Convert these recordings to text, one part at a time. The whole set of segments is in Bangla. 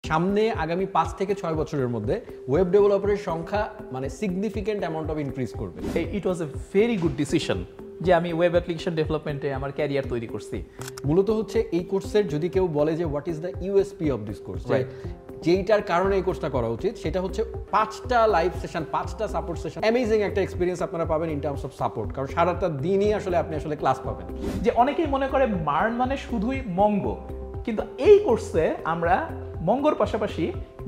সামনে আগামী 5 থেকে 6 বছরের মধ্যে ওয়েব ডেভেলপারের সংখ্যা মানে সিগনিফিক্যান্ট অ্যামাউন্ট অফ ইনক্রিজ করবে। ইট ওয়াজ এ ভেরি গুড ডিসিশন যে আমি ওয়েব অ্যাপ্লিকেশন ডেভেলপমেন্টে আমার ক্যারিয়ার তৈরি করছি। মূলত হচ্ছে এই কোর্সের যদি কেউ বলে যে what is the USP of this course, যেইটার কারণে এই কোর্সটা করা উচিত, সেটা হচ্ছে 5টা লাইভ সেশন, 5টা সাপোর্ট সেশন, অ্যামেজিং একটা এক্সপিরিয়েন্স আপনারা পাবেন ইন টার্মস অফ সাপোর্ট। কারণ সারাটা দিনই আপনি আসলে ক্লাস পাবেন। যে অনেকেই মনে করে মার্ন মানে শুধুই মঙ্গো, কিন্তু এই কোর্সে আমরা মঙ্গোর পাশাপাশি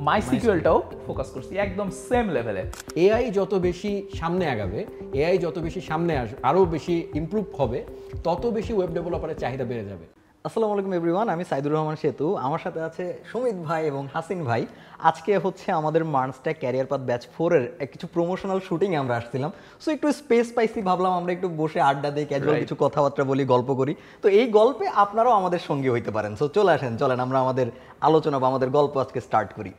মাইসিকিউএলটাও ফোকাস করছি একদম সেম লেভেলে। এআই যত বেশি সামনে আগাবে, এআই যত বেশি সামনে আরও বেশি ইমপ্রুভ হবে, তত বেশি ওয়েব ডেভেলপারের চাহিদা বেড়ে যাবে। আসসালামু আলাইকুম এভরিওয়ান, আমি সাইদুর রহমান সেতু। আমার সাথে আছে সুমিত ভাই এবং হাসিন ভাই। আজকে হচ্ছে আমাদের মার্নস্ট্যাক ক্যারিয়ার পাথ ব্যাচ 4-এর কিছু প্রমোশনাল শুটিংয়ে আমরা আসছিলাম। সো একটু স্পেস পাইছি, ভাবলাম আমরা একটু বসে আড্ডা দিই, ক্যাজুয়াল কিছু কথাবার্তা বলি, গল্প করি। তো এই গল্পে আপনারাও আমাদের সঙ্গী হইতে পারেন। সো চলেন আমরা আমাদের আলোচনা বা আমাদের গল্প আজকে স্টার্ট করি।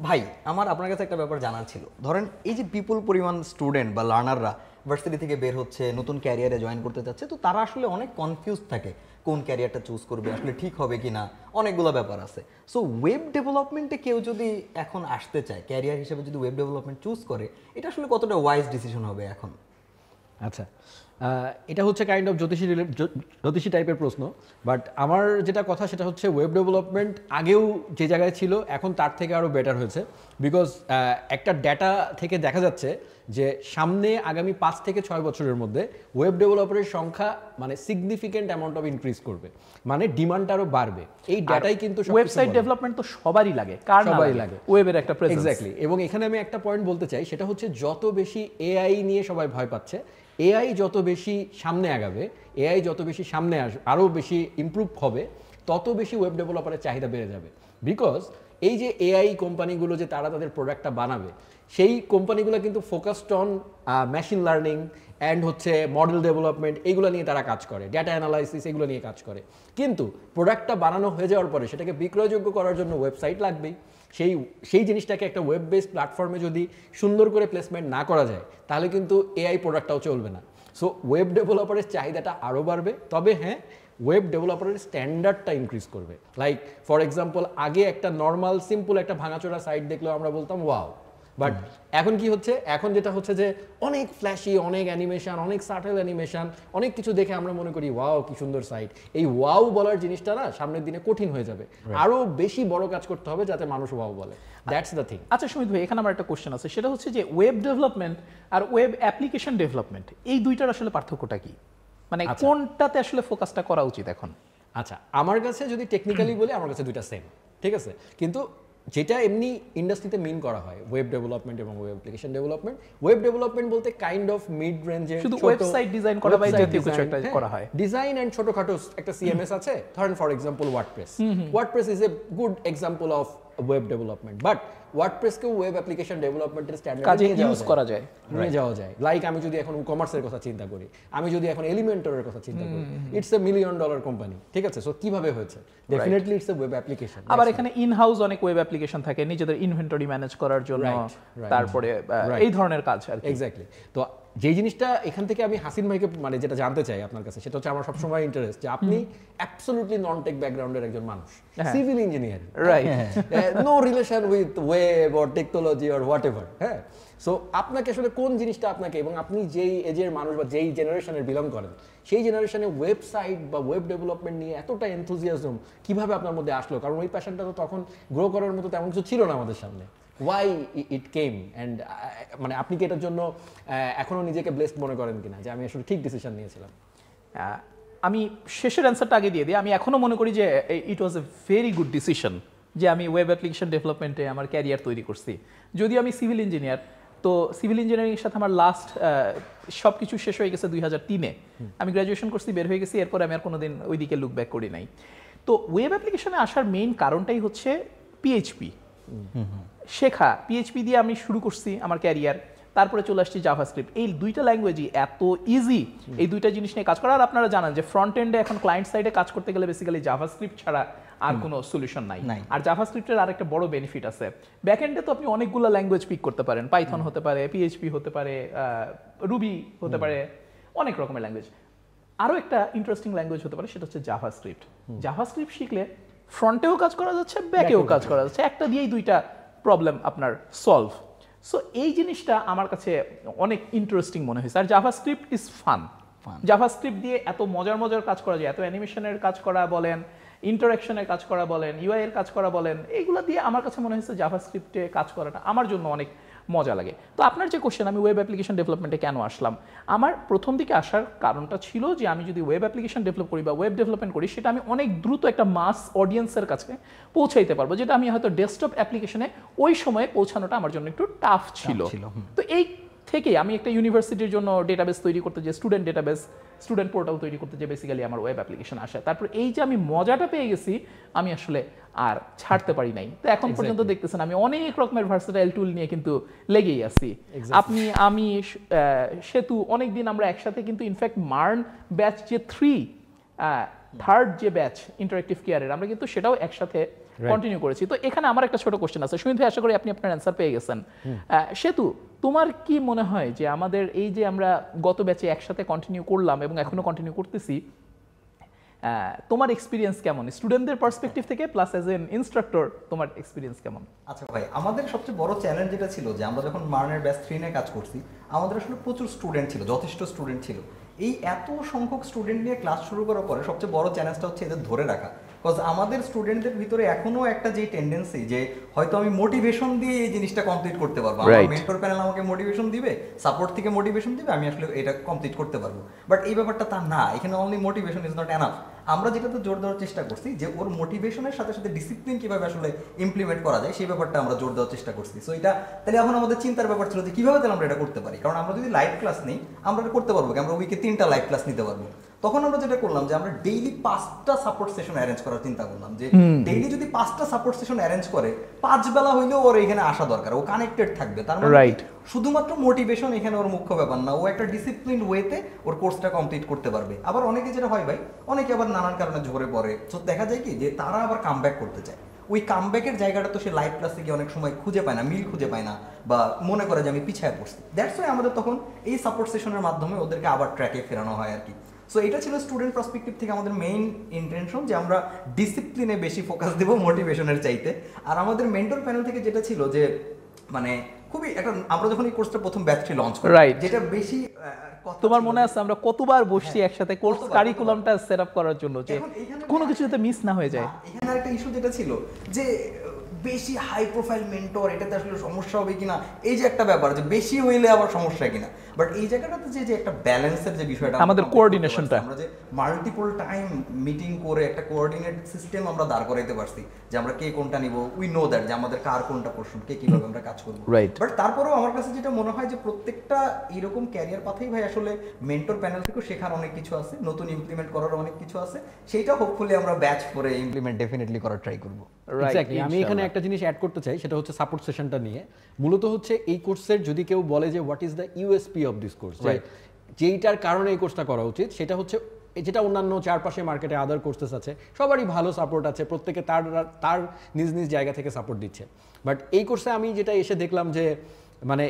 ভাই, আমার আপনার কাছে একটা ব্যাপার জানার ছিল। ধরেন এই যে বিপুল পরিমাণ স্টুডেন্ট বা লার্নাররা ভার্সিটি থেকে বের হচ্ছে, নতুন ক্যারিয়ারে জয়েন করতে চাচ্ছে, তো তারা আসলে অনেক কনফিউজ থাকে কোন ক্যারিয়ারটা চুজ করবে, আসলে ঠিক হবে কি না, অনেকগুলো ব্যাপার আছে। সো ওয়েব ডেভেলপমেন্টে কেউ যদি এখন আসতে চায়, ক্যারিয়ার হিসেবে যদি ওয়েব ডেভেলপমেন্ট চুজ করে, এটা আসলে কতটা ওয়াইজ ডিসিশন হবে এখন? আচ্ছা, এটা হচ্ছে কাইন্ড অফ জ্যোতিষী টাইপের প্রশ্ন, বাট আমার যেটা কথা সেটা হচ্ছে ওয়েব ডেভেলপমেন্ট আগেও যে জায়গায় ছিল এখন তার থেকে আরও বেটার হয়েছে। বিকজ একটা ডেটা থেকে দেখা যাচ্ছে যে সামনে আগামী 5 থেকে 6 বছরের মধ্যে ওয়েব ডেভেলপারের সংখ্যা মানে সিগনিফিক্যান্ট অ্যামাউন্ট অফ ইনক্রিজ করবে, মানে ডিমান্ড আরও বাড়বে। এই ডেটাই কিন্তু ওয়েবসাইট ডেভেলপমেন্ট তো সবারই লাগে, সবারই লাগে ওয়েবের একটা প্রেজেন্স। এক্স্যাক্টলি। এবং এখানে আমি একটা পয়েন্ট বলতে চাই, সেটা হচ্ছে যত বেশি এআই নিয়ে সবাই ভয় পাচ্ছে, এআই যত বেশি সামনে আগাবে, এআই যত বেশি সামনে আরও বেশি ইমপ্রুভ হবে, তত বেশি ওয়েব ডেভেলপারের চাহিদা বেড়ে যাবে। বিকজ এই যে এআই কোম্পানিগুলো যে তারা তাদের প্রোডাক্টটা বানাবে, সেই কোম্পানিগুলো কিন্তু focused on machine learning and হচ্ছে মডেল ডেভেলপমেন্ট, এইগুলো নিয়ে তারা কাজ করে, ডেটা অ্যানালাইসিস এগুলো নিয়ে কাজ করে। কিন্তু প্রোডাক্টটা বানানো হয়ে যাওয়ার পরে সেটাকে বিক্রয়যোগ্য করার জন্য ওয়েবসাইট লাগবেই। সেই জিনিসটাকে একটা ওয়েব বেসড প্ল্যাটফর্মে যদি সুন্দর করে প্লেসমেন্ট না করা যায়, তাহলে কিন্তু এআই প্রোডাক্টটাও চলবে না। সো ওয়েব ডেভেলপারের চাহিদাটা আরও বাড়বে। তবে হ্যাঁ, ওয়েব ডেভেলপারের স্ট্যান্ডার্ডটা ইনক্রিজ করবে। লাইক ফর এক্সাম্পল, আগে একটা নর্মাল সিম্পল একটা ভাঙাচোরা সাইট দেখলেও আমরা বলতাম ওয়াও, বাট এখন কি হচ্ছে, এখন যেটা হচ্ছে যে অনেক ফ্ল্যাশি, অনেক অ্যানিমেশন, অনেক সাটেল অ্যানিমেশন, অনেক কিছু দেখে আমরা মনে করি ওয়াও কি সুন্দর সাইট। এই ওয়াও বলার জিনিসটা না সামনের দিনে কঠিন হয়ে যাবে, আরো বেশি বড় কাজ করতে হবে যাতে মানুষ ওয়াও বলে। That's the thing. আচ্ছা সুমিত ভাই, এখানে আমার একটা কোশ্চেন আছে, সেটা হচ্ছে যে ওয়েব ডেভেলপমেন্ট আর ওয়েব অ্যাপ্লিকেশন ডেভেলপমেন্ট, এই দুইটার আসলে পার্থক্যটা কি? মানে কোনটাতে আসলে ফোকাসটা করা উচিত এখন? আচ্ছা, আমার কাছে যদি টেকনিক্যালি বলি, আমার কাছে দুইটা সেম, ঠিক আছে। কিন্তু যেটা এমনি ইন্ডাস্ট্রিতে মিন করা হয় ওয়েব ডেভেলপমেন্ট এবং web application development, web development বলতে কাইন্ড অফ মিড রেঞ্জে শুধু ওয়েবসাইট ডিজাইন করা বা জাতীয় কিছু একটা করা হয়, ডিজাইন এন্ড ছোটখাটো একটা সিএমএস আছে। ধরেন for example WordPress is a good example of web development, but ওয়ার্ডপ্রেসকেও ওয়েব অ্যাপ্লিকেশন ডেভেলপমেন্টের স্ট্যান্ডার্ডে নিয়ে যাওয়া যায়। লাইক আমি যদি এখন কমার্সের কথা চিন্তা করি, আমি যদি এখন এলিমেন্টরের কথা চিন্তা করি, ইটস এ $1 মিলিয়ন কোম্পানি, ঠিক আছে। সো কিভাবে হয়েছে? Definitely it's a web application. আবার এখানে ইন হাউস অনেক ওয়েব অ্যাপ্লিকেশন থাকে নিজেদের ইনভেন্টরি ম্যানেজ করার জন্য, তারপরে এই ধরনের কাজ আর কি। এক্স্যাক্টলি। তো যে জিনিসটা এখান থেকে আমি হাসিন ভাইকে মানে যেটা জানতে চাই আপনার কাছে, সেটা হচ্ছে আমার সবসময় ইন্টারেস্ট যে আপনি অ্যাবসলিউটলি নন টেক ব্যাকগ্রাউন্ডের একজন মানুষ, civil engineer, right, no relation with web or technology or whatever. হ্যাঁ, সো আপনাকে আসলে কোন জিনিসটা আপনাকে, এবং আপনি যেই এজের মানুষ বা যেই জেনারেশনের বিলং করেন, সেই জেনারেশনে ওয়েবসাইট বা ওয়েব ডেভেলপমেন্ট নিয়ে এতটা এনথুজিয়াজম কিভাবে আপনার মধ্যে আসলো? কারণ ওই প্যাশনটা তো তখন গ্রো করার মতো তেমন কিছু ছিল না আমাদের সামনে। ওয়াই ইট কেম, অ্যান্ড মানে আপনি কি এটার জন্য এখনো নিজেকে ব্লেসড মনে করেন কিনা যে আমি আসলে ঠিক ডিসিশন নিয়েছিলাম? আমি শেষের অ্যান্সারটা আগে দিয়ে দিই। আমি এখনো মনে করি যে ইট ওয়াজ এ ভেরি গুড ডিসিশন যে আমি ওয়েব অ্যাপ্লিকেশন ডেভেলপমেন্টে আমার ক্যারিয়ার তৈরি করছি। যদিও আমি সিভিল ইঞ্জিনিয়ার, তো সিভিল ইঞ্জিনিয়ারিংয়ের সাথে আমার লাস্ট সব কিছু শেষ হয়ে গেছে 2003-এ। আমি গ্র্যাজুয়েশন করছি, বের হয়ে গেছি, এরপর আমি আর কোনোদিন ওই দিকে লুক ব্যাক করি নাই। তো ওয়েব অ্যাপ্লিকেশনে আসার মেইন কারণটাই হচ্ছে পিএইচপি শেখা। পিএইচপি দিয়ে আমি শুরু করছি আমার ক্যারিয়ার, তারপরে চলে আসছি জাভাস্ক্রিপ্ট। এই দুইটা ল্যাঙ্গুয়েজই এত ইজি, এই দুইটা জিনিস নিয়ে কাজ করা। আর আপনারা জানেন যে ফ্রন্ট এন্ডে এখন ক্লায়েন্ট সাইডে কাজ করতে গেলে বেসিক্যালি জাভাস্ক্রিপ্ট ছাড়া আর কোনো সলিউশন নাই। আর জাভাস্ক্রিপ্টের আরেকটা বড় বেনিফিট আছে, ব্যাক এন্ডে তো আপনি অনেকগুলো ল্যাঙ্গুয়েজ পিক করতে পারেন, পাইথন হতে পারে, পিএইচপি হতে পারে, রুবি হতে পারে, অনেক রকমের ল্যাঙ্গুয়েজ। আরও একটা ইন্টারেস্টিং ল্যাঙ্গুয়েজ হতে পারে, সেটা হচ্ছে জাভাস্ক্রিপ্ট। জাভাস্ক্রিপ্ট শিখলে ফ্রন্টেও কাজ করা যাচ্ছে, ব্যাকেও কাজ করা যাচ্ছে, একটা দিয়েই দুইটা প্রবলেম আপনার সলভ। সো এই জিনিসটা আমার কাছে অনেক ইন্টারেস্টিং মনে হয়েছে। আর জাভাস্ক্রিপ্ট ইজ ফান। জাভাস্ক্রিপ্ট দিয়ে এত মজার মজার কাজ করা যায়, এত অ্যানিমেশনের কাজ করা বলেন, ইন্টারাকশনের কাজ করা বলেন, ইউআই এর কাজ করা বলেন, এইগুলো দিয়ে আমার কাছে মনে হয়েছে জাভাস্ক্রিপ্টে কাজ করাটা আমার জন্য অনেক মজা লাগে। তো আপনার যে কোশ্চেন, আমি ওয়েব অ্যাপ্লিকেশন ডেভেলপমেন্টে কেন আসলাম, আমার প্রথম দিকে আসার কারণটা ছিল যে আমি যদি ওয়েব অ্যাপ্লিকেশন ডেভেলপ করি বা ওয়েব ডেভেলপমেন্ট করি, সেটা আমি অনেক দ্রুত একটা মাস অডিয়েন্সের কাছে পৌঁছাইতে পারবো, যেটা আমি হয়তো ডেস্কটপ অ্যাপ্লিকেশনে ওই সময়ে পৌঁছানোটা আমার জন্য একটু টাফ ছিল। তো এই থেকে আমি একটা ইউনিভার্সিটির জন্য ডেটাবেস তৈরি করতে, যে স্টুডেন্ট ডেটাবেস, স্টুডেন্ট পোর্টাল তৈরি করতে, যে বেসিক্যালি আমার ওয়েব অ্যাপ্লিকেশন আসে। তারপর এই যে আমি মজাটা পেয়ে গেছি, আমি আসলে আর ছাড়তে পারি নাই। তো এখন পর্যন্ত দেখতেছেন আমি অনেক রকমের ভার্সেটাইল টুল নিয়ে কিন্তু লেগেই আছি। আমি সেতু অনেকদিন আমরা একসাথে কিন্তু ইনফ্যাক্ট মার্ন ব্যাচ যে থার্ড যে ব্যাচ ইন্টারেক্টিভ কেয়ারের, আমরা কিন্তু সেটাও একসাথে কন্টিনিউ করেছি। তো এখানে আমার একটা ছোট কোশ্চেন আছে, সুমিত ভাই, আশা করি আপনি আপনার অ্যান্সার পেয়ে গেছেন। সেতু, তোমার কি মনে হয় যে আমাদের এই যে আমরা গত ব্যাচে একসাথে কন্টিনিউ করলাম এবং এখনো কন্টিনিউ করতেছি, তোমার এক্সপিরিয়েন্স কেমন স্টুডেন্টদের পার্সপেক্টিভ থেকে, প্লাস অ্যাজ এন ইনস্ট্রাক্টর তোমার এক্সপিরিয়েন্স কেমন? আচ্ছা ভাই, আমাদের সবচেয়ে বড় চ্যালেঞ্জ যেটা ছিল যে আমরা যখন মার্নের ব্যাচ 3 নিয়ে কাজ করছি, আমাদের আসলে প্রচুর স্টুডেন্ট ছিল, যথেষ্ট স্টুডেন্ট ছিল। এই এত সংখ্যক স্টুডেন্ট নিয়ে ক্লাস শুরু করার পরে সবচেয়ে বড় চ্যালেঞ্জটা হচ্ছে এদের ধরে রাখা। বিকজ আমাদের স্টুডেন্টদের ভিতরে এখনো একটা যে টেন্ডেন্সি যে হয়তো আমি মোটিভেশন দিয়ে এই জিনিসটা কমপ্লিট করতে পারবো, আমার মেন্টর প্যানেল আমাকে মোটিভেশন দিবে, সাপোর্ট থেকে মোটিভেশন দিবে, আমি আসলে এটা কমপ্লিট করতে পারবো। বাট এই ব্যাপারটা তা না, এখানে only motivation is not enough. আমরা যেটাতে জোর দেওয়ার চেষ্টা করছি যে ওর মোটিভেশনের সাথে সাথে ডিসিপ্লিন কিভাবে আসলে ইমপ্লিমেন্ট করা যায়, সেই ব্যাপারটা আমরা জোর দেওয়ার চেষ্টা করছি। সো এটা তাহলে এখন আমাদের চিন্তার ব্যাপার ছিল যে কিভাবে তাহলে আমরা এটা করতে পারি। কারণ আমরা যদি লাইভ ক্লাস নেই, আমরা এটা করতে পারবো, আমরা উইকে 3টা লাইভ ক্লাস নিতে পারবো। তখন আমরা যেটা করলাম যে আমরা ডেইলি 5টা সাপোর্ট সেশন অ্যারেঞ্জ করার চিন্তা করলাম, যে ডেইলি যদি 5টা সাপোর্ট সেশন অ্যারেঞ্জ করে 5 বেলা হইলেও ওর এখানে আসা দরকার, ও কানেক্টেড থাকবে। তার মানে শুধুমাত্র মোটিভেশন এখানে ওর মুখ্য ব্যাপার না, ও একটা ডিসিপ্লিন ওয়েতে ওর কোর্সটা কমপ্লিট করতে পারবে। আবার অনেকে যেটা হয় ভাই, অনেকে আবার নানান কারণে ঝরে পড়ে, তো দেখা যায় কি যে তারা আবার কামব্যাক করতে চায়। ওই কামব্যাকের জায়গাটা তো সে লাইভ ক্লাসে গিয়ে অনেক সময় খুঁজে পায় না, মিল খুঁজে পায় না, বা মনে করে যে আমি পিছিয়ে পড়ছি। দ্যাটস ওয়াই আমাদের তখন এই সাপোর্ট সেশনের মাধ্যমে ওদেরকে আবার ট্র্যাকে ফেরানো হয় আর কি। সো এটা ছিল স্টুডেন্ট পার্সপেক্টিভ থেকে আমাদের মেইন ইন্টেনশন, যে আমরা ডিসিপ্লিনে বেশি ফোকাস দেবো মোটিভেশনের চাইতে। আর আমাদের মেন্টর প্যানেল থেকে যেটা ছিল যে মানে খুবই একটা, আমরা যখন এই কোর্সটা প্রথম ব্যাচটি লঞ্চ করি, যেটা বেশি তোমার মনে আছে আমরা কতবার বসছি একসাথে কোর্স কারিকুলামটা সেট আপ করার জন্য, যে কোনো কিছু যাতে মিস না হয়ে যায়। এখানে একটা ইস্যু যেটা ছিল যে বেশি হাই প্রোফাইল মেন্টর, এটাতে আসলে সমস্যা হবে কিনা, এই যে একটা ব্যাপার যে বেশি হইলে আবার সমস্যা কিনা। বাট এই জায়গাটাতে যে একটা ব্যালেন্সের যে বিষয়টা, আমাদের কোঅর্ডিনেশনটা, আমরা যে মাল্টিপল টাইম মিটিং করে একটা কোঅর্ডিনেট সিস্টেম আমরা দাঁড় করাইতে পারছি, যে আমরা কে কোনটা নিব, উই নো দ্যাট, যে আমাদের কার কোনটা পোরশন, কে কিভাবে আমরা কাজ করব। বাট তারপরেও আমার কাছে যেটা মনে হয় যে প্রত্যেকটা এরকম ক্যারিয়ার পাথেই ভাই আসলে মেন্টর প্যানেল থেকেও শেখার অনেক কিছু আছে, নতুন ইমপ্লিমেন্ট করার অনেক কিছু আছে, সেইটা হোপফুলি আমরা ব্যাচ করে ইমপ্লিমেন্ট ডেফিনেটলি করার ট্রাই করব। এক্স্যাক্টলি, আমি এখানে একটা জিনিস অ্যাড করতে চাই, সেটা হচ্ছে সাপোর্ট সেশনটা নিয়ে। মূলত হচ্ছে এই কোর্সের যদি কেউ বলে যে what is the USP of this course, যেইটার কারণে এই কোর্সটা করা উচিত, সেটা হচ্ছে যেটা অন্যান্য চারপাশে মার্কেটে আদার কোর্সেস আছে সবারই ভালো সাপোর্ট আছে, প্রত্যেকে তার নিজ নিজ জায়গা থেকে সাপোর্ট দিচ্ছে। বাট এই কোর্সে আমি যেটা এসে দেখলাম যে মানে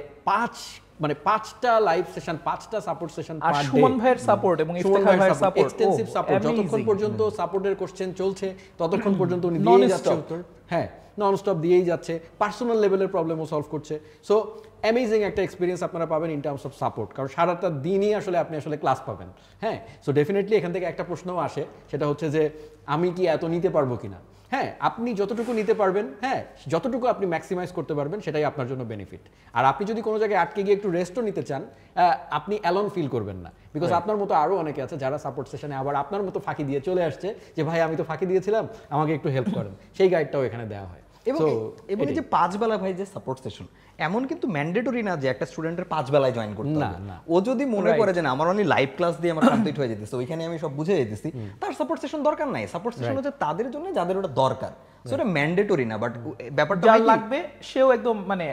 5টা লাইভ সেশন, 5টা সাপোর্ট সেশন, আর সুমন ভাইয়ের সাপোর্ট এবং ইফতেখার ভাইয়ের সাপোর্ট, এক্সটেনসিভ সাপোর্ট, যতক্ষণ পর্যন্ত সাপোর্টের কোশ্চেন চলছে ততক্ষণ পর্যন্ত উনি দিয়েই যাচ্ছে উত্তর, হ্যাঁ নন স্টপ দিয়েই যাচ্ছে, পার্সোনাল লেভেলের প্রবলেমও সলভ করছে। সো অ্যামেজিং একটা এক্সপিরিয়েন্স আপনারা পাবেন ইন টার্মস অফ সাপোর্ট, কারণ সারাটা দিনই আসলে আপনি আসলে ক্লাস পাবেন। হ্যাঁ, সো ডেফিনেটলি এখান থেকে একটা প্রশ্নও আসে, সেটা হচ্ছে যে আমি কি এত নিতে পারবো কিনা। হ্যাঁ, আপনি যতটুকু নিতে পারবেন, হ্যাঁ যতটুকু আপনি ম্যাক্সিমাইজ করতে পারবেন, সেটাই আপনার জন্য বেনিফিট। আর আপনি যদি কোনো জায়গায় আটকে গিয়ে একটু রেস্টও নিতে চান, আপনি অ্যালোন ফিল করবেন না, বিকজ আপনার মতো আরও অনেকে আছে যারা সাপোর্ট সেশনে আবার আপনার মতো ফাঁকি দিয়ে চলে আসছে, যে ভাই আমি তো ফাঁকি দিয়েছিলাম, আমাকে একটু হেল্প করেন, সেই গাইডটাও এখানে দেওয়া হয়। এবং এই যে 5 বেলা ভাই যে সাপোর্ট সেশন, এমন কিন্তু ম্যান্ডেটরি না যে একটা স্টুডেন্টের 5 বেলায় জয়েন করতে হবে। ও যদি মনে করে যে না আমার অনলি লাইভ ক্লাস দিয়ে আমার কমপ্লিট হয়ে যেতেছে, ওইখানে আমি সব বুঝে যেতেছি, তার সাপোর্ট সেশন দরকার নাই। সাপোর্ট সেশন হচ্ছে তাদের জন্য যাদের ওটা দরকার, সো এটা ম্যান্ডেটরি না। বাট ব্যাপারটা যা লাগবে সেও একদম মানে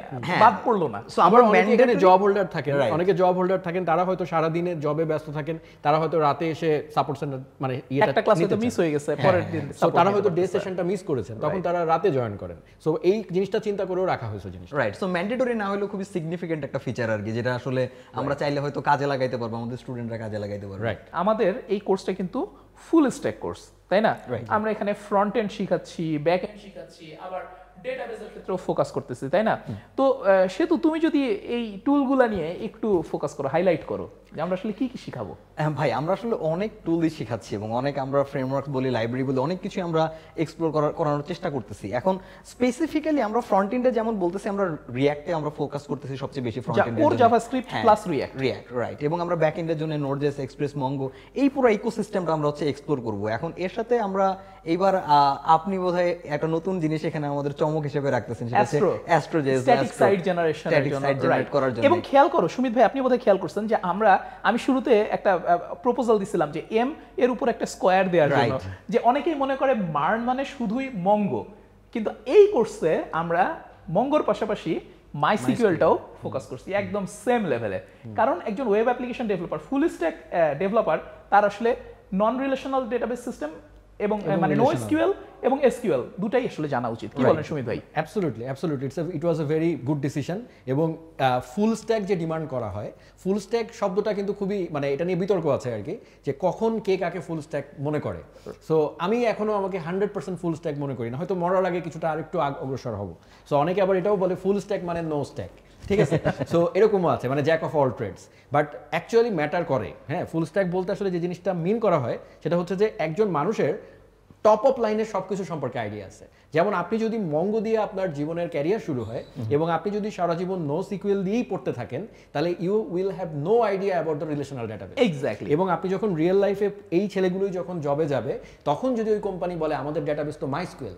বাদ পড়লো না। সো আবার ম্যান্ডেটরি জব হোল্ডার থাকেন, অনেকে জব হোল্ডার থাকেন, তারা হয়তো সারা দিনে জবে ব্যস্ত থাকেন, তারা হয়তো রাতে এসে সাপোর্ট সেন্টার মানে একটা ক্লাস হয়তো মিস হয়ে গেছে, পরের দিন তারা হয়তো ডে সেশনটা মিস করেছেন, তখন তারা রাতে জয়েন করেন। সো এই জিনিসটা চিন্তা করেও রাখা হয়েছে জিনিসটা, রাইট। সো ম্যান্ডেটরি না হলেও খুবই সিগনিফিকেন্ট একটা ফিচার আর কি, যেটা আসলে আমরা চাইলে হয়তো কাজে লাগাইতে পারবো, আমাদের স্টুডেন্টরা কাজে লাগাইতে পারবে। রাইট। আমাদের এই কোর্সটা কিন্তু ফুল স্ট্যাক কোর্স, তাই না? Right. আমরা এখানে ফ্রন্ট এন্ড শিখাচ্ছি, ব্যাক এন্ড শিখাচ্ছি, আবার ডেটাবেসের ক্ষেত্রেও ফোকাস করতেছি, তাই না? তো সেতু তুমি যদি এই টুলগুলা নিয়ে একটু ফোকাস করো, হাইলাইট করো যে আমরা আসলে কি কি শিখাবো। হ্যাঁ ভাই, আমরা আসলে অনেক টুলই শিখাচ্ছি এবং অনেক আমরা ফ্রেমওয়ার্ক বলি, লাইব্রেরি বলি, অনেক কিছু আমরা এক্সপ্লোর করানোর চেষ্টা করতেছি। এখন স্পেসিফিক্যালি আমরা ফ্রন্ট এন্ডে যেমন বলতেছি, আমরা রিয়্যাক্টে আমরা ফোকাস করতেছি সবচেয়ে বেশি ফ্রন্ট এন্ডে, core JavaScript plus React, right. এবং আমরা ব্যাক এন্ডের জন্য নোড.জেএস, এক্সপ্রেস, মঙ্গো, এই পুরো ইকোসিস্টেমটা আমরা হচ্ছে এক্সপ্লোর করব। এখন এর সাথে আমরা এইবার আপনি বোধহয় একটা নতুন জিনিস এখানে আমাদের চমক হিসেবে রাখতেছেন, সেটা হচ্ছে অ্যাস্ট্রো.জেএস, স্ট্যাটিক সাইট জেনারেশনের জন্য, জেনারেট করার জন্য। এবং খেয়াল করো সুমিত ভাই, আপনি বোধহয় খেয়াল করছেন যে আমি শুরুতে একটা প্রপোজাল দিছিলাম যে এম এর উপর একটা স্কয়ার দেওয়ার জন্য, যে অনেকেই মনে করে মার্ন মানে শুধুই মঙ্গো, কিন্তু এই কোর্সে আমরা মঙ্গোর পাশাপাশি মাইসিকিউএলটাও ফোকাস করছি একদম সেম লেভেলে। কারণ একজন web application developer, full stack developer, তার আসলে নন রিলেশনাল ডেটাবেস সিস্টেম এবং মানে NoSQL এবং SQL দুটাই আসলে জানা উচিত। কি বলেন সুমিত ভাই? Absolutely it was a very good decision. এবং ফুল স্ট্যাক যে ডিমান্ড করা হয়, ফুল স্ট্যাক শব্দটা কিন্তু খুবই, মানে এটা নিয়ে বিতর্ক আছে আর কি, যে কখন কে কাকে ফুল স্ট্যাক মনে করে। সো আমি এখনো আমাকে 100% ফুল স্ট্যাক মনে করি না, হয়তো মরার আগে কিছুটা আরেকটু অগ্রসর হব। সো অনেকে আবার এটাও বলে ফুল স্ট্যাক মানে নো স্ট্যাক, ঠিক আছে? সো এরকমও আছে, মানে jack of all trades, but actually matter করে। হ্যাঁ, ফুল স্ট্যাক বলতে আসলে যে জিনিসটা মিন করা হয় সেটা হচ্ছে যে একজন মানুষের টপ অফ লাইনের সবকিছু সম্পর্কে আইডিয়া আছে। যেমন আপনি যদি মঙ্গো দিয়ে আপনার জীবনের ক্যারিয়ার শুরু হয় এবং আপনি যদি সারা জীবন NoSQL দিয়েই পড়তে থাকেন, তাহলে you will have no idea about the relational database. Exactly. এবং আপনি যখন রিয়েল লাইফে এই ছেলেগুলোই যখন জবে যাবে, তখন যদি ওই কোম্পানি বলে আমাদের ডাটাবেস তো MySQL,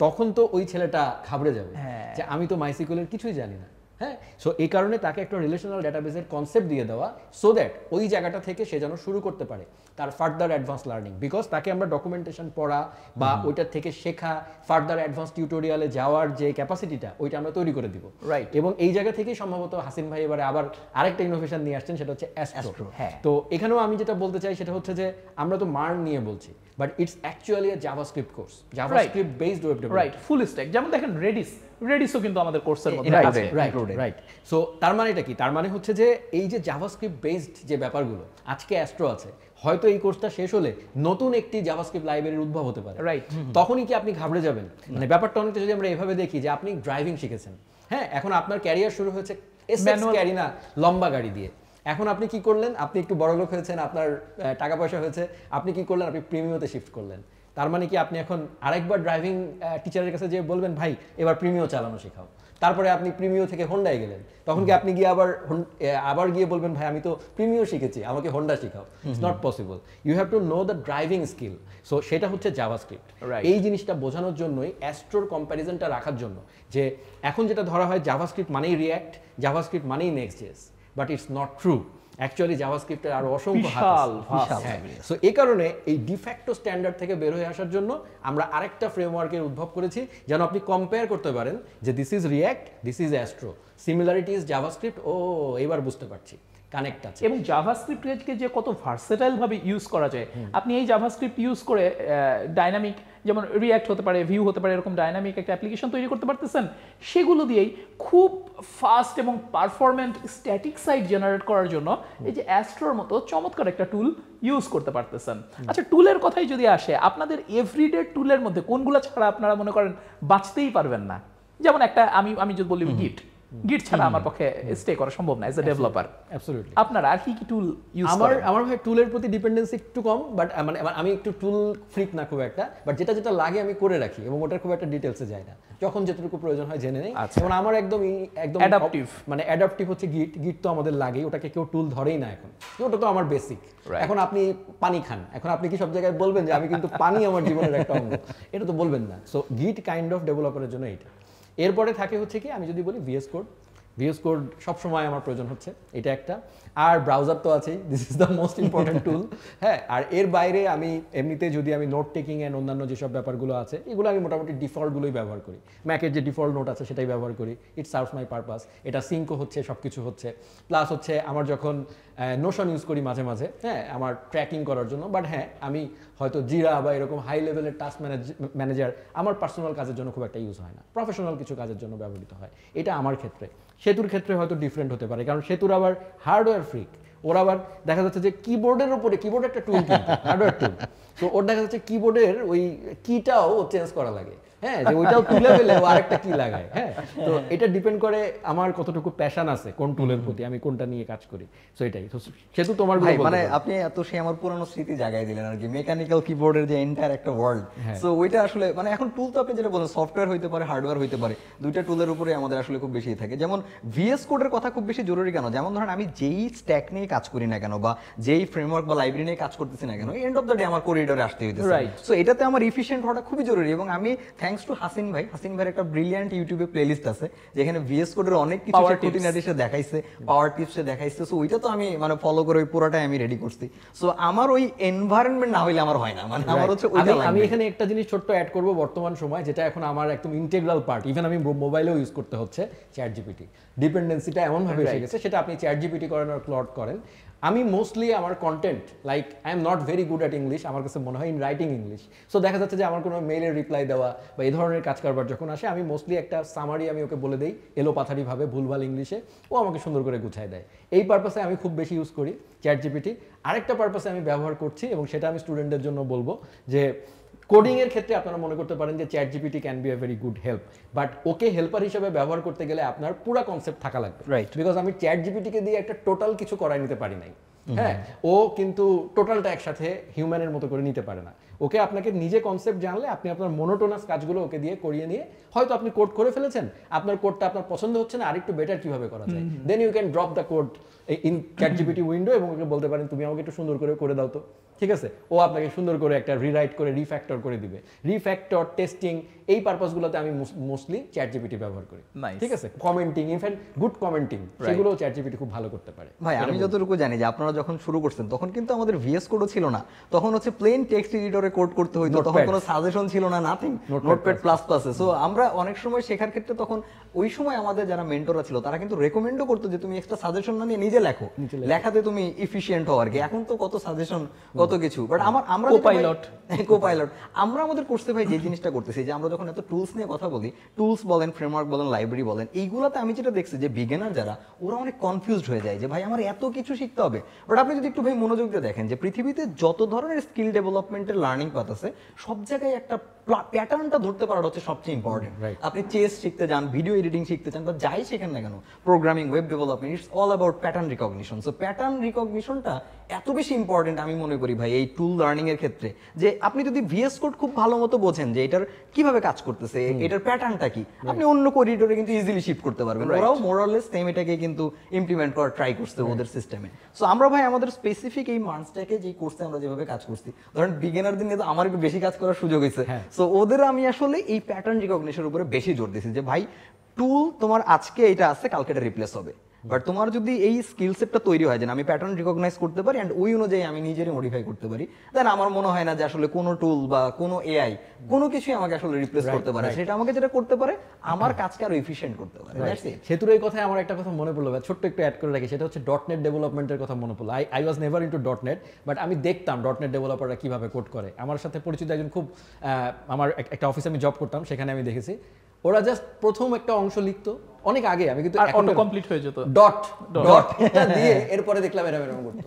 তখন তো ওই ছেলেটা ঘাবড়ে যাবে যে আমি তো MySQL এর কিছুই জানি না। হ্যাঁ, সো এই কারণে তাকে একটা রিলেশনাল ডাটাবেসের কনসেপ্ট দিয়ে দেওয়া, সো দ্যাট ওই জায়গাটা থেকে সে যেন শুরু করতে পারে তার ফার্দার অ্যাডভান্স লার্নিং। বিকজ তাকে আমরা ডকুমেন্টেশন পড়া বা ওইটার থেকে শেখা, ফার্দার অ্যাডভান্স টিউটোরিয়ালে যাওয়ার যে ক্যাপাসিটিটা, ওইটা আমরা তৈরি করে দিব। রাইট। এবং এই জায়গা থেকেই সম্ভবত হাসিন ভাই এবারে আবার আরেকটা ইনোভেশন নিয়ে আসছেন, সেটা হচ্ছে অ্যাস্ট্রো। হ্যাঁ। তো এখানেও আমি যেটা বলতে চাই সেটা হচ্ছে যে আমরা তো মার্ন নিয়ে বলছি, but it's actually a JavaScript course, JavaScript based web development. Right, full stack. যেমন দেখেন রেডিসও কিন্তু আমাদের কোর্সের মধ্যে আছে। রাইট। সো তার মানেটা কি? তার মানে হচ্ছে যে এই যে জাভাস্ক্রিপ্ট বেসড যে ব্যাপারগুলো, আজকে অ্যাস্ট্রো আছে, হয়তো এই কোর্সটা শেষ হলে নতুন একটি জাভাস্ক্রিপ্ট লাইব্রেরির উদ্ভব হতে পারে। রাইট। তখনই কি আপনি ঘাবড়ে যাবেন? মানে ব্যাপারটা অনেকটা যদি আমরা এভাবে দেখি যে আপনি ড্রাইভিং শিখেছেন, হ্যাঁ, এখন আপনার ক্যারিয়ার শুরু হয়েছে এসএক্স ক্যারিনা লম্বা গাড়ি দিয়ে। এখন আপনি কি করলেন? আপনি একটু বড়লোক হয়েছেন, আপনার টাকা পয়সা হয়েছে, আপনি কি করলেন? আপনি প্রিমিয়তে শিফট করলেন। তার মানে কি আপনি এখন আরেকবার ড্রাইভিং টিচারের কাছে যে বলবেন ভাই এবার প্রিমিও চালানো শেখাও, তারপরে আপনি প্রিমিও থেকে হোন্ডায় গেলেন, তখন কি আপনি গিয়ে আবার গিয়ে বলবেন ভাই আমি তো প্রিমিও শিখেছি, আমাকে হোন্ডা শেখাও? It's not possible. You have to know the driving skill. So সেটা হচ্ছে জাভাস্ক্রিপ্ট। এই জিনিসটা বোঝানোর জন্যই অ্যাস্ট্রোর কম্প্যারিজনটা রাখার জন্য, যে এখন যেটা ধরা হয় জাভাস্ক্রিপ্ট মানেই রিয়্যাক্ট, জাভাস্ক্রিপ্ট মানেই Next JS, but it's not true. Actually জাভাস্ক্রিপ্টের আরো অসংখ্য হাত আছে। সো এই কারণে এই ডিফ্যাক্টো স্ট্যান্ডার্ড থেকে বের হয়ে আসার জন্য আমরা আরেকটা ফ্রেমওয়ার্কের উদ্ভব করেছি, যেন আপনি কম্পেয়ার করতে পারেন যে this is React, this is Astro, similarity is JavaScript. ও এবার বুঝতে পারছি কানেক্ট আছে। এবং জাভাস্ক্রিপ্টকে যে কত ভার্সেটাইল ভাবে ইউজ করা যায়, আপনি এই জাভাস্ক্রিপ্ট ইউজ করে ডাইনামিক, যেমন রিয়্যাক্ট হতে পারে, ভিউ হতে পারে, এরকম ডাইনামিক একটা অ্যাপ্লিকেশন তৈরি করতে পারতেছেন। সেগুলো দিয়েই খুব ফাস্ট এবং পারফরমেন্ট স্ট্যাটিক সাইট জেনারেট করার জন্য এই যে অ্যাস্ট্রোর মতো চমৎকার একটা টুল ইউজ করতে পারতেছেন। আচ্ছা, টুলের কথাই যদি আসে, আপনাদের এভরিডে টুলের মধ্যে কোনগুলো ছাড়া আপনারা মনে করেন বাঁচতেই পারবেন না? যেমন একটা আমি যদি বলি গিট ছাড়া আমার পক্ষে স্টে করা সম্ভব না এজ এ ডেভেলপার। অ্যাবসলিউটলি। আপনারা আর কি টুল ইউজ করেন? আমার ভাই টুলের প্রতি ডিপেন্ডেন্সি একটু কম, বাট মানে আমি একটু টুল ফ্রিক না খুব একটা, বাট যেটা লাগে আমি করে রাখি এবং ওটার খুব একটা ডিটেলসে যায় না, যখন যেটুকু প্রয়োজন হয় জেনে নেই। যেমন আমার একদম অ্যাডাপটিভ, মানে অ্যাডাপটিভ হচ্ছে গিট তো আমাদের লাগেই, ওটাকে কেউ টুল ধরেই না এখন, ওটা তো আমার বেসিক। এখন আপনি পানি খান, এখন আপনি কি সব জায়গায় বলবেন যে আমি কিন্তু পানি আমার জীবনের একটা অঙ্গ? এটা তো বলবেন না। সো গিট কাইন্ড অফ ডেভেলপারের জন্য এটা। এরপরে থাকে হচ্ছে কি, আমি যদি বলি VS কোড সবসময় আমার প্রয়োজন হচ্ছে, এটা একটা। আর ব্রাউজার তো আছেই, this is the most important tool. হ্যাঁ, আর এর বাইরে আমি এমনিতে যদি আমি নোট টেকিং অ্যান্ড অন্যান্য যেসব ব্যাপারগুলো আছে, এগুলো আমি মোটামুটি ডিফল্টগুলোই ব্যবহার করি। ম্যাকের যে ডিফল্ট নোট আছে সেটাই ব্যবহার করি। ইট সার্ভস মাই পারপাস। এটা সিঙ্কও হচ্ছে, সব কিছু হচ্ছে। প্লাস হচ্ছে আমার যখন নোশন ইউজ করি মাঝে মাঝে, হ্যাঁ, আমার ট্র্যাকিং করার জন্য। বাট হ্যাঁ, আমি হয়তো জিরা বা এরকম হাই লেভেলের টাস্ক ম্যানেজার আমার পার্সোনাল কাজের জন্য খুব একটা ইউজ হয় না, প্রফেশনাল কিছু কাজের জন্য ব্যবহৃত হয়। এটা আমার ক্ষেত্রে। সেতুর ক্ষেত্রে হয়তো ডিফারেন্ট হতে পারে, কারণ সেতুর আবার হার্ডওয়্যার ফ্রিক, ওর আবার দেখা যাচ্ছে যে কিবোর্ডের উপরে, কিবোর্ড একটা টুল কিন্তু হার্ডওয়্যার টুল, তো ওর দেখা যাচ্ছে কিবোর্ডের ওই কিটাও চেঞ্জ করা লাগে, হ্যাঁ, যে ওইটাও তুলে ফেলে ও আরেকটা কি লাগায়, হ্যাঁ। তো এটা ডিপেন্ড করে আমার কতটুকু প্যাশন আছে কোন টুলের প্রতি, আমি কোনটা নিয়ে কাজ করি। সো এটাই, সেহেতু তোমার ভাই মানে আপনি এত সে আমার পুরনো স্মৃতি জাগাই দিলেন আর কি, মেকানিক্যাল কিবোর্ডের যে এন্টায়ার একটা ওয়ার্ল্ড। সো ওইটা আসলে মানে এখন টুল তো আপনি যেটা বলেন সফটওয়্যার হইতে পারে, হার্ডওয়্যার হইতে পারে, দুইটা টুলের উপরে আমাদের আসলে খুব বেশি থাকে। যেমন ভিএস কোডের কথা খুব বেশি জরুরি কেন, যেমন ধরেন আমি যেই স্ট্যাক নিয়ে কাজ করি না কেন বা যেই ফ্রেমওয়ার্ক বা লাইব্রেরি নিয়ে কাজ করতেছি না কেন, এন্ড অফ দ্য ডে আমার করিডোরে আসতে হইতেছে। সো এটাতে আমার এফিশিয়েন্ট হওয়াটা খুবই জরুরি। এবং আমি থ্যাঙ্কস টু হাসিন ভাইয়ের একটা ব্রিলিয়ান্ট ইউটিউবে প্লেলিস্ট আছে যেখানে ভিএস কোডের অনেক কিছু খুঁটিনাটি সে দেখাইছে, পাওয়ার টিপসে দেখাইছে। সো ওইটা তো আমি মানে ফলো করে ওই পুরোটাই আমি রেডি করছি। সো আমার ওই এনভায়রনমেন্ট না হইলে আমার হয় না, মানে আমার হচ্ছে ওইটা লাগবে। আমি এখানে একটা জিনিস ছোট্ট অ্যাড করব, বর্তমান সময় যেটা এখন আমার একদম ইন্টিগ্রাল পার্ট, ইভেন আমি মোবাইলেও ইউজ করতে হচ্ছে, চ্যাট জিপিটি। ডিপেন্ডেন্সিটা এমন ভাবে এসে গেছে, সেটা আপনি চ্যাট জিপিটি করেন আর ক্লড করেন। আমি মোস্টলি আমার content like I am not very good at English, আমার কাছে মনে হয় ইন রাইটিং ইংলিশ। সো দেখা যাচ্ছে যে আমার কোনো মেইলের রিপ্লাই দেওয়া বা এই ধরনের কাজ কারবার যখন আসে, আমি মোস্টলি একটা সামারি আমি ওকে বলে দেই এলোপাথারিভাবে ভুলভাল ইংলিশে, ও আমাকে সুন্দর করে গুছায় দেয়। এই পারপাসে আমি খুব বেশি ইউজ করি চ্যাট জিপিটি। আরেকটা পারপাসে আমি ব্যবহার করছি, এবং সেটা আমি স্টুডেন্টদের জন্য বলবো, যে কোডিং এর ক্ষেত্রে আপনারা মনে করতে পারেন যে chat GPT can B a very good help, but okay helper হিসেবে ব্যবহার করতে গেলে আপনার পুরো কনসেপ্ট থাকা লাগবে, রাইট? বিকজ আমি চ্যাট জিপিটিকে দিয়ে একটা টোটাল কিছু করাই নিতে পারি নাই, হ্যাঁ। ও কিন্তু টোটালটা একসাথে হিউম্যানের মতো করে নিতে পারে না। ওকে আপনাকে নিজে কনসেপ্ট জানলে আপনি আপনার মোনোটোনাস কাজগুলো ওকে দিয়ে করিয়ে নিয়ে হয়তো আপনি কোড করে ফেলেছেন, আপনার কোডটা আপনার পছন্দ হচ্ছে না, আরেকটু বেটার কিভাবে করা যায়, then you can drop the code in ChatGPT window এবং ওকে বলতে পারেন তুমি আমাকে একটু সুন্দর করে দাও তো, ঠিক আছে? ও আপনাকে সুন্দর করে একটা রিরাইট করে রিফ্যাক্টর করে দিবে। রিফ্যাক্টর, টেস্টিং, এই পারপাসগুলোতে আমি মোস্টলি চ্যাট জিপিটি ব্যবহার করি, ঠিক আছে? কমেন্টিং, ইনফ্যাক্ট গুড কমেন্টিং, সেগুলো চ্যাট জিপিটি খুব ভালো করতে পারে। ভাই আমি যতটুকু জানি যে আপনারা যখন শুরু করছেন তখন কিন্তু আমাদের ভিএস কোডও ছিল না, তখন হচ্ছে প্লেন টেক্সট এডিটরে কোড করতে হইতো, তখন কোনো সাজেশন ছিল না, নাথিং, নোটপ্যাড প্লাস প্লাসে। সো আমরা অনেক সময় শেখার ক্ষেত্রে তখন ওই সময় আমাদের যারা মেন্টররা ছিল তারা কিন্তু রেকমেন্ডও করতো যে তুমি এক্সট্রা সাজেশন না নিয়ে নিজে লেখো, লেখাতে তুমি এফিশিয়েন্ট হও আর কি। এখন তো কত সাজেশন, কত কিছু, বাট আমরা কোপাইলট আমরা আমাদের কোর্সে ভাই যে জিনিসটা করতেছি, যে আমরা যখন এত টুলস নিয়ে কথা বলি, টুলস বলেন, ফ্রেমওয়ার্ক বলেন, লাইব্রেরি বলেন, এইগুলাতে আমি যেটা দেখছি যে বিগিনার যারা, ওরা অনেক কনফিউজড হয়ে যায় যে ভাই আমার এত কিছু শিখতে হবে। বাট আপনি যদি একটু ভাই মনোযোগ দিয়ে দেখেন যে পৃথিবীতে যত ধরনের স্কিল ডেভেলপমেন্টের লার্নিং পাথ আছে, সব জায়গায় একটা প্যাটার্নটা ধরতে পারা হচ্ছে সবচেয়ে ইম্পর্টেন্ট। আপনি চেস শিখতে যান, ভিডিও এডিটিং শিখতে চান, বা যাই শেখেন না কেন, programming, web development, it's all about pattern recognition. So pattern রিকগনিশনটা এত বেশি ইম্পর্টেন্ট আমি মনে করি ভাই এই টুল লার্নিং এর ক্ষেত্রে, যে আপনি যদি ভিএস কোড খুব ভালো মতো বোঝেন যে এটার কিভাবে কাজ করতেছে, এটার প্যাটার্নটা কি, আপনি অন্য করিডোরে কিন্তু ইজিলি শিফট করতে পারবেন। ওরাও মোরালেস সেম এটাকে কিন্তু ইমপ্লিমেন্ট করার ট্রাই করছে ওদের সিস্টেমে। সো আমরা ভাই আমাদের স্পেসিফিক এই মার্চটাকে যে কোর্সে আমরা যেভাবে কাজ করছি, ধরেন বিগিনার দিনে তো আমার একটু বেশি কাজ করার সুযোগ হয়েছে। সো ওদের আমি আসলে এই প্যাটার্ন রিকগনিশনের উপরে বেশি জোর দিয়েছি যে ভাই টুল তোমার আজকে এটা আছে, কালকে এটা রিপ্লেস হবে, বাট তোমার যদি এই স্কিল সেটটা তৈরি হয় যে আমি প্যাটার্ন রিকগনাইজ করতে পারি এন্ড ওই অনুযায়ী আমি নিজেরই মডিফাই করতে পারি, দেন আমার মনে হয় না যে আসলে কোনো টুল বা কোনো এআই কোনো কিছুই আমাকে আসলে রিপ্লেস করতে পারে। সেটা আমাকে যেটা করতে পারে আমার কাজকে আরো এফিশিয়েন্ট করতে পারে। সেতুর এই কথায় আমার একটা কথা মনে পড়লো, ছোট্ট একটু অ্যাড করে রাখি, সেটা হচ্ছে ডটনেট ডেভেলপমেন্টের কথা মনে পড়লো। I was never into ডটনেট, but আমি দেখতাম ডটনেট ডেভেলপাররা কিভাবে কোড করে। আমার সাথে পরিচিত একজন খুব, আমার একটা অফিসে আমি জব করতাম, সেখানে আমি দেখেছি ওরা জাস্ট প্রথম একটা অংশ লিখতো অনেক আগে, আমি কিন্তু অটো কমপ্লিট হয়ে যেত, ডট দিয়ে এরপরে দেখলাম এরকম করতো,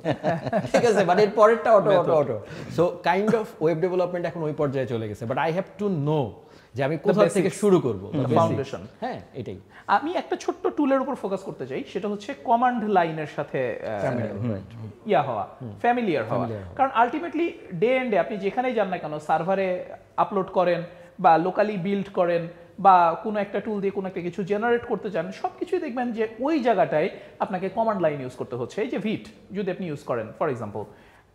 ঠিক আছে, বাট এর পরেরটা auto. So kind of web development এখন ওই পর্যায়ে চলে গেছে, but I have to no যে আমি কোথা থেকে শুরু করব, ফাউন্ডেশন। হ্যাঁ, এটাই। আমি একটা ছোট্ট টুলের উপর ফোকাস করতে চাই, সেটা হচ্ছে কমান্ড লাইনের সাথে ফ্যামিলিয়ার হওয়া। কারণ আলটিমেটলি ডে এন্ডে আপনি যেখানেই যান না কেন, সার্ভারে আপলোড করেন বা লোকালি বিল্ড করেন বা কোনো একটা টুল দিয়ে কোনো একটা কিছু জেনারেট করতে চান, সব কিছুই দেখবেন যে ওই জায়গাটায় আপনাকে কমান্ড লাইন ইউজ করতে হচ্ছে। এই যে ভিট যদি আপনি ইউজ করেন ফর এক্সাম্পল,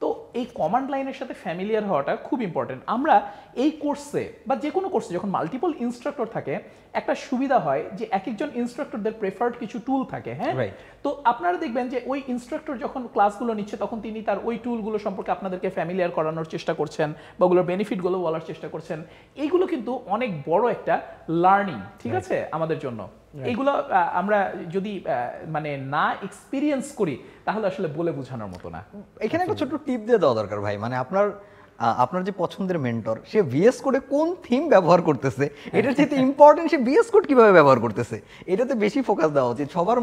তো এই কমান্ড লাইনের সাথে ফ্যামিলিয়ার হওয়াটা খুব ইম্পর্টেন্ট। আমরা এই কোর্সে বা যে কোনো কোর্সে যখন মাল্টিপল ইনস্ট্রাক্টর থাকে, একটা সুবিধা হয় যে এক একজন ইনস্ট্রাক্টরদের প্রেফার্ড কিছু টুল থাকে, হ্যাঁ। তো আপনারা দেখবেন যে ওই ইনস্ট্রাক্টর যখন ক্লাসগুলো নিচ্ছে তখন তিনি তার ওই টুলগুলো সম্পর্কে আপনাদেরকে ফ্যামিলিয়ার করানোর চেষ্টা করছেন বা ওগুলোর বেনিফিটগুলো বলার চেষ্টা করছেন। এইগুলো কিন্তু অনেক বড় একটা লার্নিং, ঠিক আছে, আমাদের জন্য। এইগুলো আমরা যদি মানে না এক্সপিরিয়েন্স করি তাহলে আসলে বলে বোঝানোর মতো না। এখানে একটা ছোট্ট টিপ দিয়ে দেওয়া দরকার ভাই, মানে আপনার আপনার যে পছন্দের মেন্টর সে ভিএস কোডে কোন থিম ব্যবহার করতেছে, এটার যেহেতু ইম্পর্টেন্ট সে ভিএস কোড কিভাবে ব্যবহার করতেছে এটাতে বেশি ফোকাস দেওয়া উচিত। সবার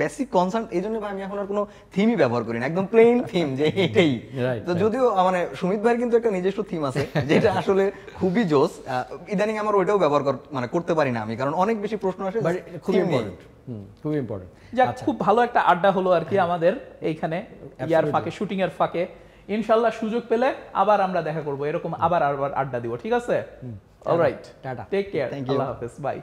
বেসিক কনসার্ন এই জন্য ভাই আমি এখন আর কোনো থিমই ব্যবহার করি না, একদম প্লেন থিম যে এটাই। Right, তো যদিও মানে সুমিত ভাইয়ের কিন্তু একটা নিজস্ব থিম আছে যেটা আসলে খুবই জোস, ইদানিং আমার ওইটাও ব্যবহার মানে করতে পারি না আমি, কারণ অনেক বেশি প্রশ্ন আসে বাট খুব theme নেই। ইম্পর্টেন্ট, খুব ইম্পর্টেন্ট। যাক, খুব ভালো একটা আড্ডা হলো আর কি আমাদের এইখানে ইয়ার ফাঁকে, শুটিং এর ফাঁকে। ইনশাল্লাহ সুযোগ পেলে আবার আমরা দেখা করব, এরকম আবার আড্ডা দিব, ঠিক আছে? অলরাইট, টাটা। Take care, Thank you. আল্লাহ হাফেজ, বাই।